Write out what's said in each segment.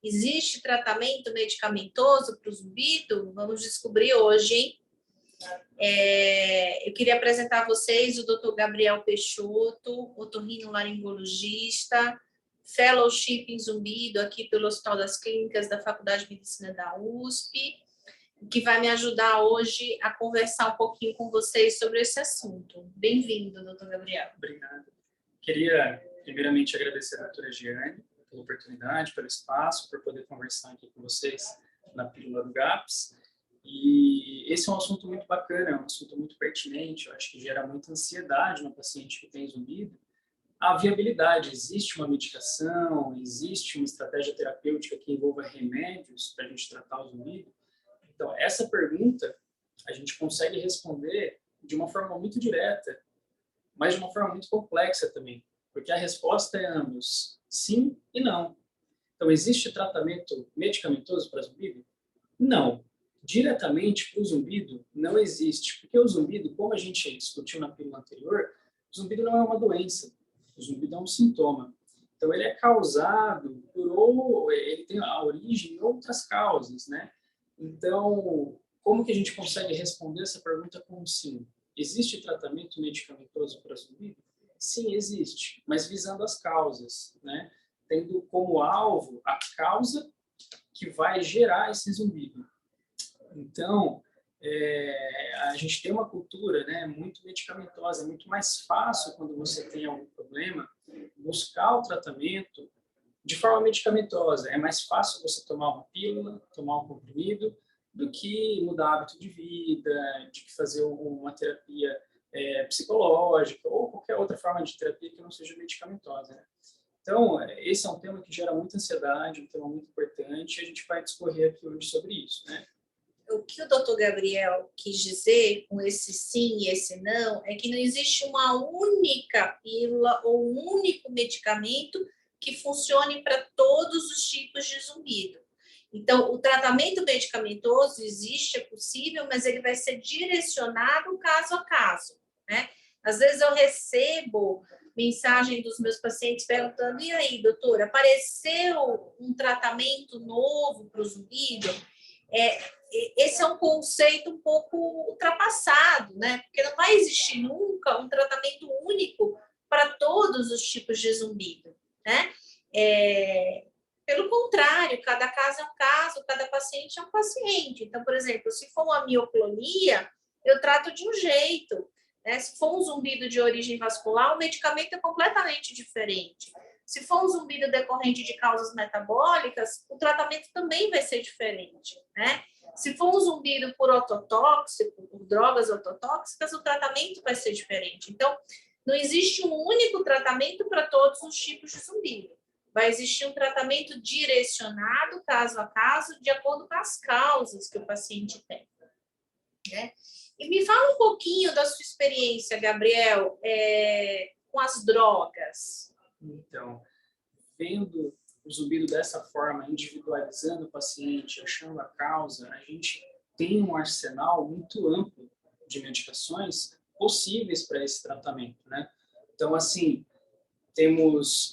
Existe tratamento medicamentoso para o zumbido? Vamos descobrir hoje, hein? Eu queria apresentar a vocês o Dr. Gabriel Peixoto, otorrinolaringologista, fellowship em zumbido aqui pelo Hospital das Clínicas da Faculdade de Medicina da USP, que vai me ajudar hoje a conversar um pouquinho com vocês sobre esse assunto. Bem-vindo, doutor Gabriel. Obrigado. Queria, primeiramente, agradecer a doutora Giane pela oportunidade, pelo espaço, por poder conversar aqui com vocês na Pílula do GAPS. E esse é um assunto muito bacana, é um assunto muito pertinente, eu acho que gera muita ansiedade no paciente que tem zumbido. A viabilidade, existe uma medicação, existe uma estratégia terapêutica que envolva remédios para a gente tratar o zumbido? Então, essa pergunta a gente consegue responder de uma forma muito direta, mas de uma forma muito complexa também, porque a resposta é ambos, sim e não. Então, existe tratamento medicamentoso para zumbido? Não. Diretamente para o zumbido, não existe, porque o zumbido, como a gente discutiu na pílula anterior, o zumbido não é uma doença, o zumbido é um sintoma. Então, ele é causado ele tem a origem em outras causas, né? Então, como que a gente consegue responder essa pergunta com um sim? Existe tratamento medicamentoso para zumbido? Sim, existe, mas visando as causas, né? Tendo como alvo a causa que vai gerar esse zumbido. Então, a gente tem uma cultura, né, muito medicamentosa, é muito mais fácil quando você tem algum problema buscar o tratamento de forma medicamentosa. É mais fácil você tomar uma pílula, tomar um comprimido, do que mudar hábito de vida, de fazer uma terapia psicológica ou qualquer outra forma de terapia que não seja medicamentosa, né? Então, esse é um tema que gera muita ansiedade, um tema muito importante, e a gente vai discorrer aqui hoje sobre isso, né? O que o doutor Gabriel quis dizer com esse sim e esse não é que não existe uma única pílula ou um único medicamento que funcione para todos os tipos de zumbido. Então, o tratamento medicamentoso existe, é possível, mas ele vai ser direcionado caso a caso, né? Às vezes eu recebo mensagem dos meus pacientes perguntando: e aí, doutora, apareceu um tratamento novo para o zumbido? Esse é um conceito um pouco ultrapassado, né? Porque não vai existir nunca um tratamento único para todos os tipos de zumbido, né? Pelo contrário, cada caso é um caso, cada paciente é um paciente. Então, por exemplo, se for uma mioclonia, eu trato de um jeito, né? Se for um zumbido de origem vascular, o medicamento é completamente diferente. Se for um zumbido decorrente de causas metabólicas, o tratamento também vai ser diferente, né? Se for um zumbido por ototóxico, por drogas ototóxicas, o tratamento vai ser diferente. Então, não existe um único tratamento para todos os tipos de zumbido. Vai existir um tratamento direcionado, caso a caso, de acordo com as causas que o paciente tem, né? E me fala um pouquinho da sua experiência, Gabriel, com as drogas. Então, vendo o zumbido dessa forma, individualizando o paciente, achando a causa, a gente tem um arsenal muito amplo de medicações possíveis para esse tratamento, né? Então, assim, temos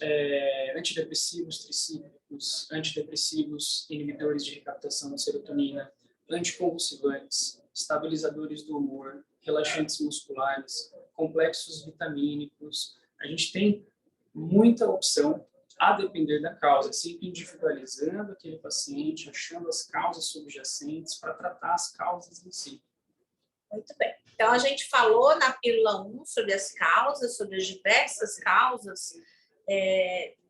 antidepressivos tricíclicos, antidepressivos inibidores de recaptação de serotonina, anticonvulsivantes, estabilizadores do humor, relaxantes musculares, complexos vitamínicos. A gente tem muita opção a depender da causa, sempre individualizando aquele paciente, achando as causas subjacentes para tratar as causas em si. Muito bem. Então, a gente falou na pílula 1 sobre as causas, sobre as diversas causas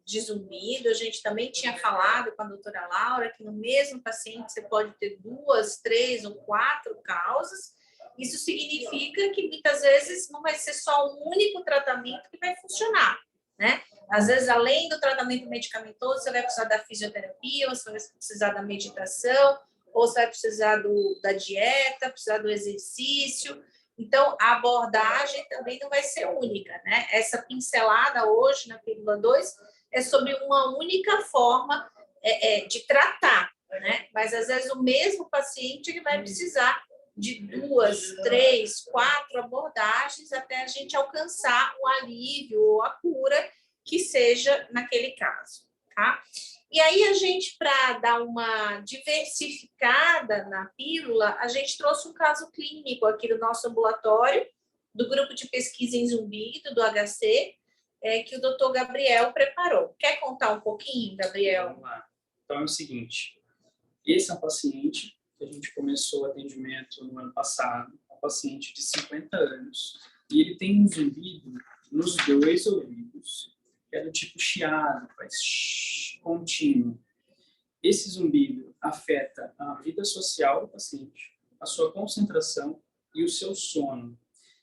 de zumbido. A gente também tinha falado com a doutora Laura que no mesmo paciente você pode ter 2, 3 ou 4 causas. Isso significa que muitas vezes não vai ser só um único tratamento que vai funcionar, né? Às vezes, além do tratamento medicamentoso, você vai precisar da fisioterapia, você vai precisar da meditação, ou você vai precisar da dieta, precisar do exercício. Então, a abordagem também não vai ser única, né? Essa pincelada hoje, na pílula 2, é sobre uma única forma de tratar, né? Mas, às vezes, o mesmo paciente ele vai precisar de 2, 3, 4 abordagens até a gente alcançar o alívio ou a cura que seja naquele caso, tá? E aí a gente, para dar uma diversificada na pílula, a gente trouxe um caso clínico aqui do nosso ambulatório, do grupo de pesquisa em zumbido, do HC, que o doutor Gabriel preparou. Quer contar um pouquinho, Gabriel? Vamos lá. Então é o seguinte, esse é um paciente que a gente começou o atendimento no ano passado, um paciente de 50 anos, e ele tem um zumbido nos 2 ouvidos, que é do tipo chiado, faz shhh, contínuo. Esse zumbido afeta a vida social do paciente, a sua concentração e o seu sono.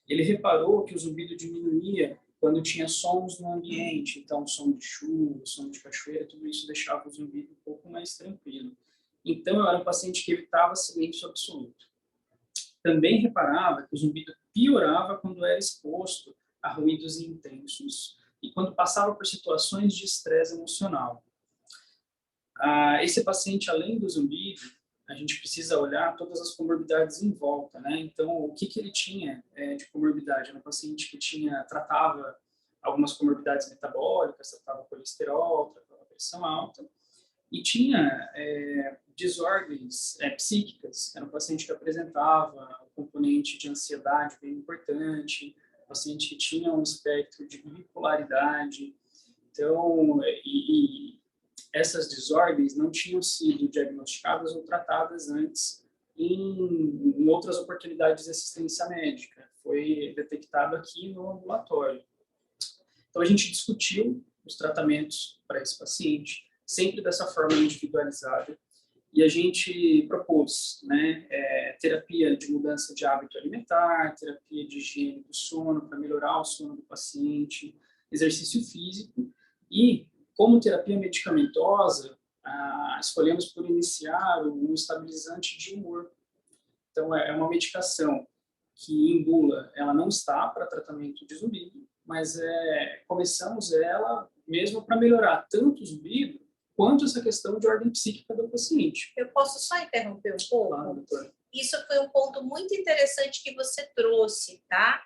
Ele reparou que o zumbido diminuía quando tinha sons no ambiente, então som de chuva, som de cachoeira, tudo isso deixava o zumbido um pouco mais tranquilo. Então, eu era um paciente que evitava silêncio absoluto. Também reparava que o zumbido piorava quando era exposto a ruídos intensos e quando passava por situações de estresse emocional. Esse paciente, além do zumbido, a gente precisa olhar todas as comorbidades em volta, né? Então, o que ele tinha de comorbidade? Era um paciente que tratava algumas comorbidades metabólicas, tratava colesterol, tratava pressão alta, e tinha desordens psíquicas. Era um paciente que apresentava um componente de ansiedade bem importante, um paciente que tinha um espectro de bipolaridade. Então, essas desordens não tinham sido diagnosticadas ou tratadas antes em outras oportunidades de assistência médica. Foi detectado aqui no ambulatório. Então, a gente discutiu os tratamentos para esse paciente, sempre dessa forma individualizada, e a gente propôs terapia de mudança de hábito alimentar, terapia de higiene do sono para melhorar o sono do paciente, exercício físico e, como terapia medicamentosa, escolhemos por iniciar um estabilizante de humor. Então, é uma medicação que em bula ela não está para tratamento de zumbido, mas começamos ela mesmo para melhorar tanto o zumbido quanto essa questão de ordem psíquica do paciente. Eu posso só interromper um pouco? Claro, doutora. Isso foi um ponto muito interessante que você trouxe, tá?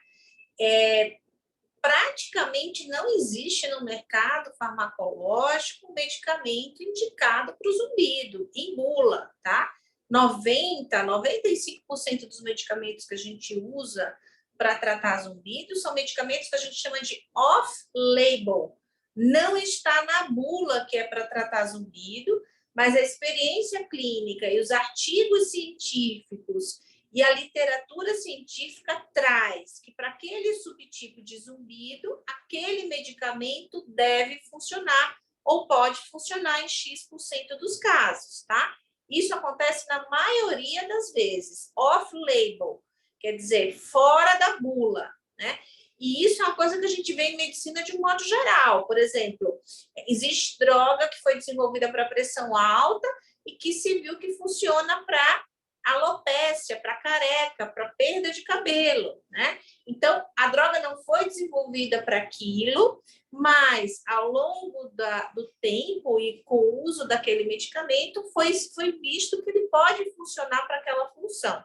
Praticamente não existe no mercado farmacológico medicamento indicado para o zumbido, em bula, tá? 95% dos medicamentos que a gente usa para tratar zumbido são medicamentos que a gente chama de off-label. Não está na bula que é para tratar zumbido, mas a experiência clínica e os artigos científicos e a literatura científica traz que para aquele subtipo de zumbido, aquele medicamento deve funcionar ou pode funcionar em X% dos casos, tá? Isso acontece na maioria das vezes, off-label, quer dizer, fora da bula, né? E isso é uma coisa que a gente vê em medicina de um modo geral. Por exemplo, existe droga que foi desenvolvida para pressão alta e que se viu que funciona para alopécia, para careca, para perda de cabelo, né? Então, a droga não foi desenvolvida para aquilo, mas ao longo do tempo e com o uso daquele medicamento, foi visto que ele pode funcionar para aquela função.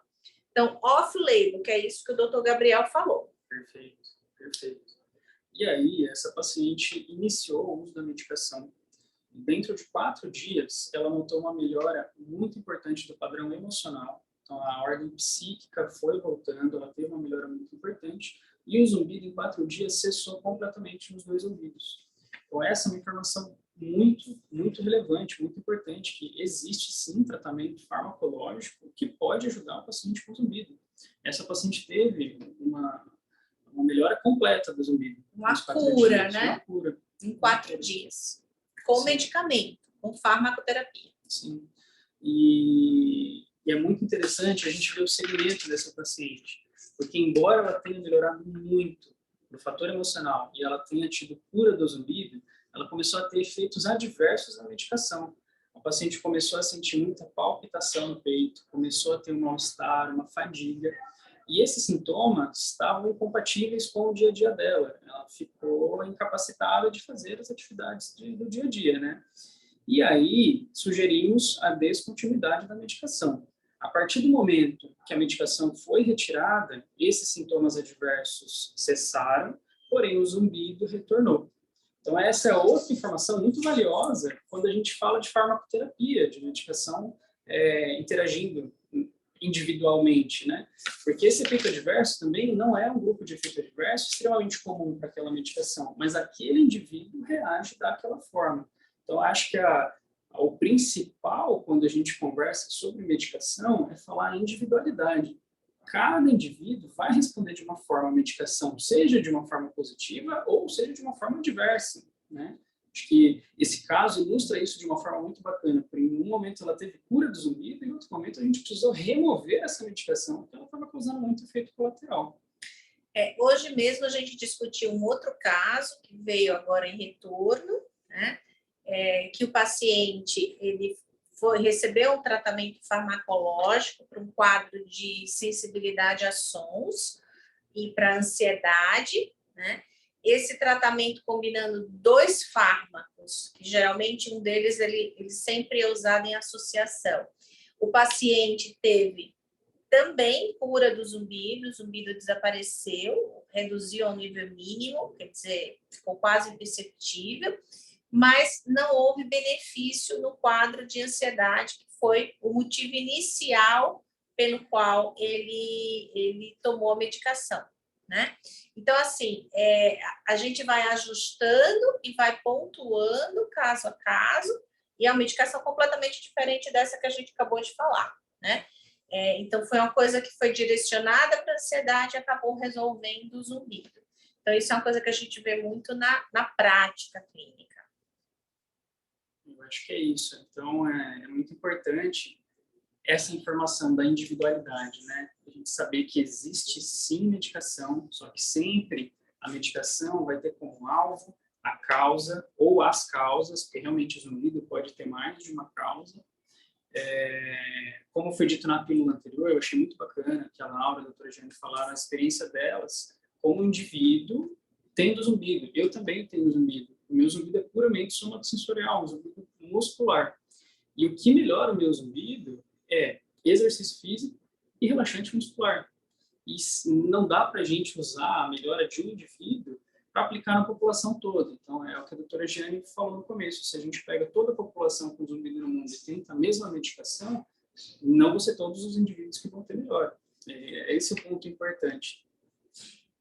Então, off-label, que é isso que o doutor Gabriel falou. Perfeito, perfeito. E aí, essa paciente iniciou o uso da medicação. Dentro de 4 dias, ela notou uma melhora muito importante do padrão emocional. Então, a ordem psíquica foi voltando, ela teve uma melhora muito importante. E o zumbido, em 4 dias, cessou completamente nos 2 ouvidos. Então, essa é uma informação muito, muito relevante, muito importante, que existe, sim, tratamento farmacológico que pode ajudar o paciente com zumbido. Essa paciente teve uma melhora completa do zumbido. Uma cura, dias, né? Uma cura. Em 4 dias. Com medicamento, com farmacoterapia. Sim. E é muito interessante a gente ver o segmento dessa paciente, porque embora ela tenha melhorado muito no fator emocional e ela tenha tido cura do zumbido, ela começou a ter efeitos adversos na medicação. A paciente começou a sentir muita palpitação no peito, começou a ter um mal-estar, uma fadiga, e esses sintomas estavam incompatíveis com o dia a dia dela. Ela ficou incapacitada de fazer as atividades do dia a dia, né? E aí sugerimos a descontinuidade da medicação. A partir do momento que a medicação foi retirada, esses sintomas adversos cessaram, porém o zumbido retornou. Então, essa é outra informação muito valiosa quando a gente fala de farmacoterapia, de medicação interagindo individualmente, né? Porque esse efeito adverso também não é um grupo de efeito adverso extremamente comum para aquela medicação, mas aquele indivíduo reage daquela forma. Então, acho que o principal, quando a gente conversa sobre medicação, é falar em individualidade. Cada indivíduo vai responder de uma forma à medicação, seja de uma forma positiva ou seja de uma forma adversa, né? Acho que esse caso ilustra isso de uma forma muito bacana, porque em um momento ela teve cura do zumbido e em outro momento a gente precisou remover essa medicação, porque ela estava causando muito efeito colateral. Hoje mesmo a gente discutiu um outro caso que veio agora em retorno, né? Que o paciente ele recebeu um tratamento farmacológico para um quadro de sensibilidade a sons e para ansiedade, né? Esse tratamento combinando 2 fármacos, que geralmente um deles ele sempre é usado em associação. O paciente teve também cura do zumbido, o zumbido desapareceu, reduziu ao nível mínimo, quer dizer, ficou quase imperceptível, mas não houve benefício no quadro de ansiedade, que foi o motivo inicial pelo qual ele tomou a medicação, né? Então, assim, a gente vai ajustando e vai pontuando caso a caso, e é uma medicação completamente diferente dessa que a gente acabou de falar, né? Então, foi uma coisa que foi direcionada para a ansiedade e acabou resolvendo o zumbido. Então, isso é uma coisa que a gente vê muito na prática clínica. Eu acho que é isso. Então, é muito importante essa informação da individualidade, né? A gente saber que existe sim medicação, só que sempre a medicação vai ter como alvo a causa ou as causas, porque realmente o zumbido pode ter mais de uma causa. Como foi dito na pílula anterior, eu achei muito bacana que a Laura e a doutora Jane falaram a experiência delas como indivíduo tendo zumbido. Eu também tenho zumbido. O meu zumbido é puramente somatosensorial, um zumbido muscular. E o que melhora o meu zumbido é exercício físico e relaxante muscular. E não dá para a gente usar a melhora de um indivíduo para aplicar na população toda. Então, é o que a doutora Giane falou no começo. Se a gente pega toda a população com zumbido no mundo e tenta a mesma medicação, não vão ser todos os indivíduos que vão ter melhor. Esse é o ponto importante.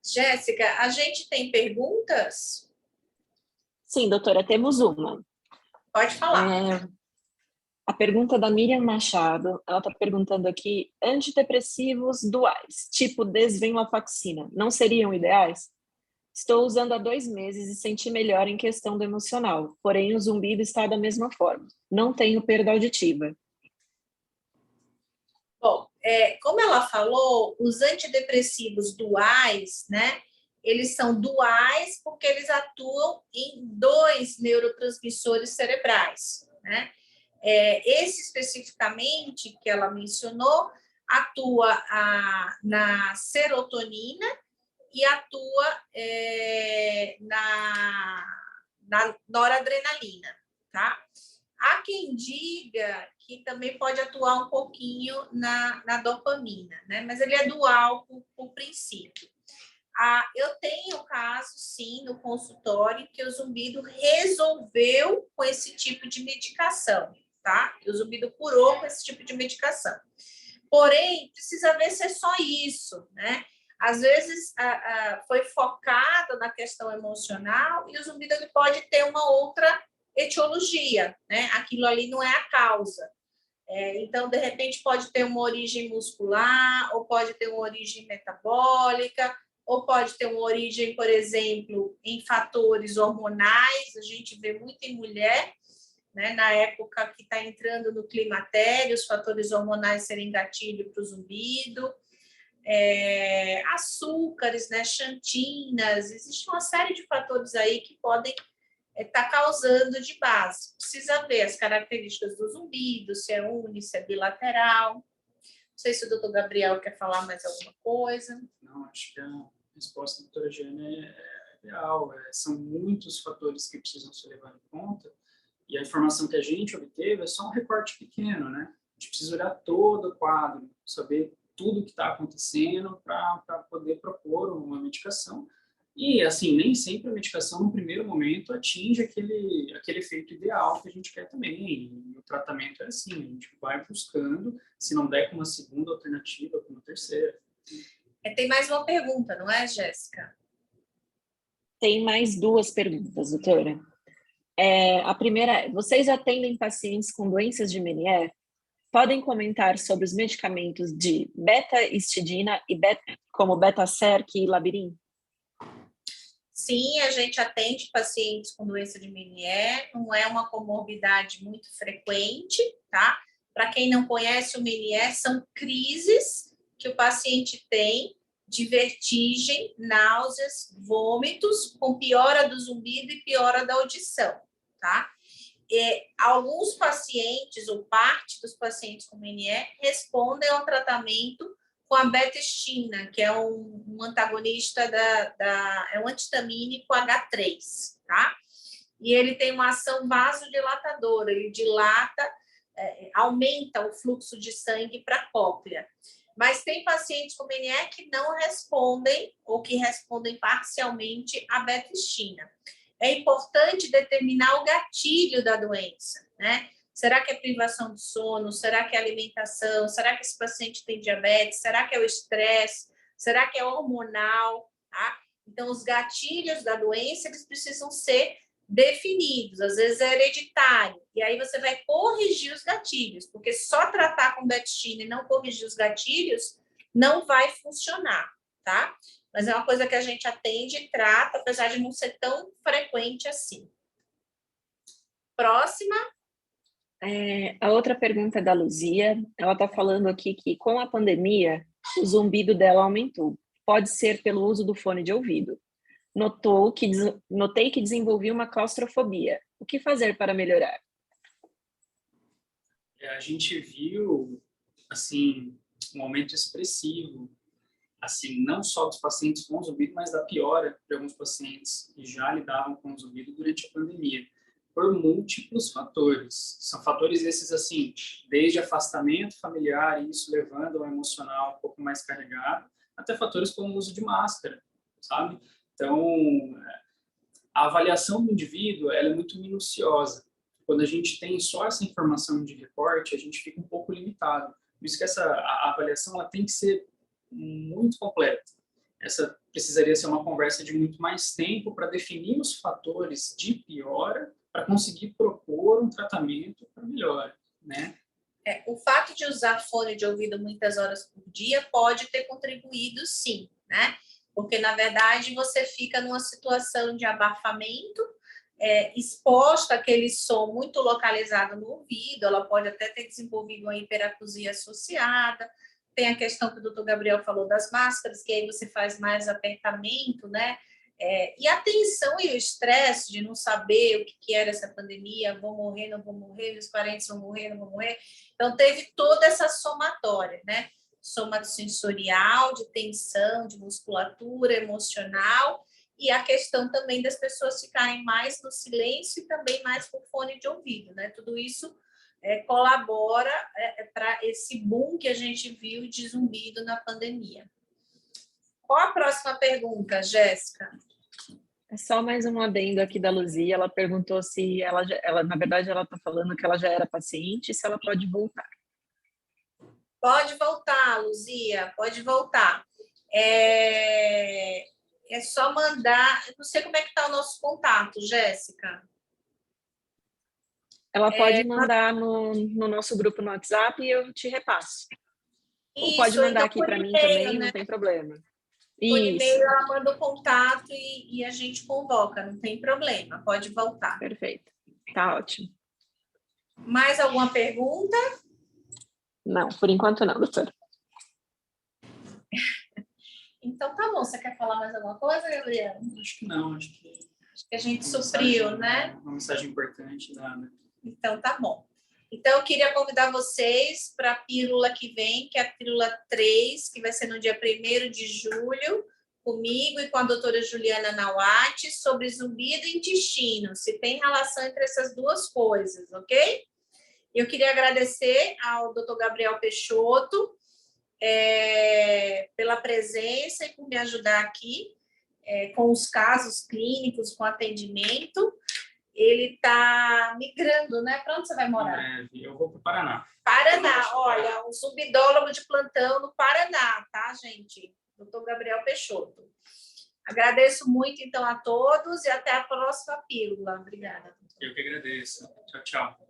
Jéssica, a gente tem perguntas? Sim, doutora, temos uma. Pode falar. A pergunta da Miriam Machado, ela está perguntando aqui, antidepressivos duais, tipo desvenlafaxina, não seriam ideais? Estou usando há 2 meses e senti melhor em questão do emocional, porém o zumbido está da mesma forma. Não tenho perda auditiva. Bom, como ela falou, os antidepressivos duais, né? Eles são duais porque eles atuam em 2 neurotransmissores cerebrais, né? Esse especificamente que ela mencionou atua na serotonina e atua na noradrenalina, tá? Há quem diga que também pode atuar um pouquinho na dopamina, né? Mas ele é dual por princípio. Eu tenho caso, sim, no consultório, que o zumbido resolveu com esse tipo de medicação, tá? O zumbido curou com esse tipo de medicação. Porém, precisa ver se é só isso, né? Às vezes, foi focado na questão emocional e o zumbido ele pode ter uma outra etiologia, né? Aquilo ali não é a causa. Então, de repente, pode ter uma origem muscular, ou pode ter uma origem metabólica, ou pode ter uma origem, por exemplo, em fatores hormonais. A gente vê muito em mulher, né, na época que está entrando no climatério, os fatores hormonais serem gatilho para o zumbido. Açúcares, né, xantinas, existe uma série de fatores aí que podem estar causando de base. Precisa ver as características do zumbido, se é uni, se é bilateral. Não sei se o doutor Gabriel quer falar mais alguma coisa. Não, acho que a resposta da doutora Jane é ideal. São muitos fatores que precisam ser levados em conta e a informação que a gente obteve é só um recorte pequeno, né? A gente precisa olhar todo o quadro, saber tudo o que está acontecendo para poder propor uma medicação E, assim, nem sempre a medicação, no primeiro momento, atinge aquele efeito ideal que a gente quer também. E o tratamento é assim, a gente vai buscando, se não der com uma segunda alternativa, com uma terceira. Tem mais uma pergunta, não é, Jéssica? Tem mais duas perguntas, doutora. A primeira é, vocês atendem pacientes com doenças de Meniere? Podem comentar sobre os medicamentos de beta-histidina e como beta-serc e labirin? Sim, a gente atende pacientes com doença de Meniere, não é uma comorbidade muito frequente, tá? Para quem não conhece o Meniere, são crises que o paciente tem de vertigem, náuseas, vômitos, com piora do zumbido e piora da audição, tá? Alguns pacientes, ou parte dos pacientes com Meniere, respondem ao tratamento com a betastina, que é um antagonista é um antihistamínico H3, tá? E ele tem uma ação vasodilatadora, ele dilata, aumenta o fluxo de sangue para a cóclea. Mas tem pacientes com Meniere que não respondem, ou que respondem parcialmente à betastina. É importante determinar o gatilho da doença, né? Será que é privação de sono? Será que é alimentação? Será que esse paciente tem diabetes? Será que é o estresse? Será que é hormonal? Tá? Então, os gatilhos da doença, eles precisam ser definidos. Às vezes é hereditário. E aí você vai corrigir os gatilhos, porque só tratar com betastina e não corrigir os gatilhos não vai funcionar, tá? Mas é uma coisa que a gente atende e trata, apesar de não ser tão frequente assim. Próxima. A outra pergunta é da Luzia. Ela está falando aqui que, com a pandemia, o zumbido dela aumentou. Pode ser pelo uso do fone de ouvido. Notei que desenvolvi uma claustrofobia. O que fazer para melhorar? A gente viu, assim, um aumento expressivo, assim, não só dos pacientes com zumbido, mas da piora de alguns pacientes que já lidavam com zumbido durante a pandemia, por múltiplos fatores. São fatores esses, assim, desde afastamento familiar, e isso levando ao emocional um pouco mais carregado, até fatores como o uso de máscara, sabe? Então, a avaliação do indivíduo, ela é muito minuciosa. Quando a gente tem só essa informação de reporte, a gente fica um pouco limitado. Por isso que a avaliação ela tem que ser muito completa. Essa precisaria ser uma conversa de muito mais tempo para definir os fatores de piora para conseguir propor um tratamento para melhora, né? O fato de usar fone de ouvido muitas horas por dia pode ter contribuído, sim, né? Porque, na verdade, você fica numa situação de abafamento, exposta àquele som muito localizado no ouvido, ela pode até ter desenvolvido uma hiperacusia associada. Tem a questão que o doutor Gabriel falou das máscaras, que aí você faz mais apertamento, né? E a tensão e o estresse de não saber o que era essa pandemia, vou morrer, não vou morrer, meus parentes vão morrer, não vão morrer. Então, teve toda essa somatória, né? Somatosensorial, de tensão, de musculatura, emocional, e a questão também das pessoas ficarem mais no silêncio e também mais com fone de ouvido, né? Tudo isso colabora para esse boom que a gente viu de zumbido na pandemia. Qual a próxima pergunta, Jéssica? É só mais um adendo aqui da Luzia. Ela perguntou se ela na verdade, ela está falando que ela já era paciente e se ela pode voltar. Pode voltar, Luzia, pode voltar. É só mandar. Eu não sei como é que está o nosso contato, Jéssica. Ela pode mandar no nosso grupo no WhatsApp e eu te repasso. Ou pode mandar então, aqui para mim também, né? Não tem problema. Por e-mail ela manda o contato e a gente convoca, não tem problema, pode voltar. Perfeito, tá ótimo. Mais alguma pergunta? Não, por enquanto não, doutora. Então tá bom, você quer falar mais alguma coisa, Gabriela? Acho que não, acho que a gente supriu, né? Uma mensagem importante, nada. Então tá bom. Então, eu queria convidar vocês para a pílula que vem, que é a pílula 3, que vai ser no dia 1º de julho, comigo e com a doutora Juliana Nawati, sobre zumbido e intestino, se tem relação entre essas duas coisas, ok? Eu queria agradecer ao doutor Gabriel Peixoto pela presença e por me ajudar aqui. com os casos clínicos, com atendimento, ele está migrando, né? Para onde você vai morar? Eu vou para o Paraná. Paraná, olha, um subidólogo de plantão no Paraná, tá, gente? Doutor Gabriel Peixoto. Agradeço muito, então, a todos e até a próxima pílula. Obrigada. Eu que agradeço. Tchau, tchau.